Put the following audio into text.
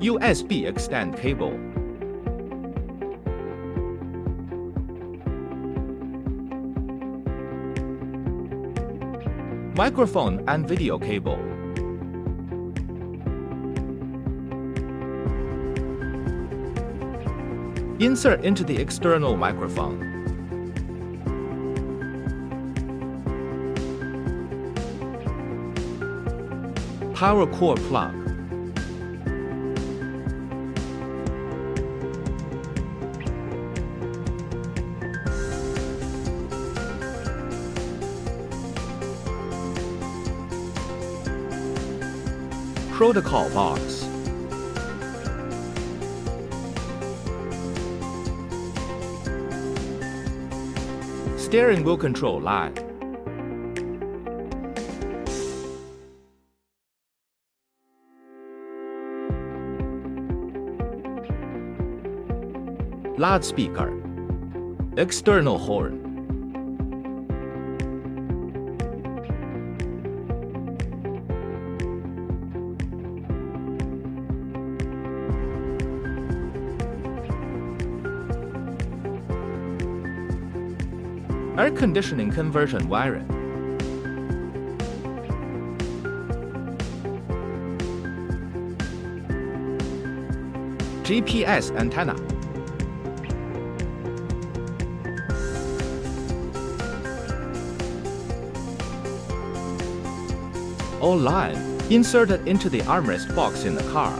USB extend cable. Microphone and video cable. Insert into the external microphone. Power cord plug. Protocol box. Steering wheel control line. Loudspeaker. External horn. Air conditioning conversion wiring. GPS antenna. All line inserted into the armrest box in the car.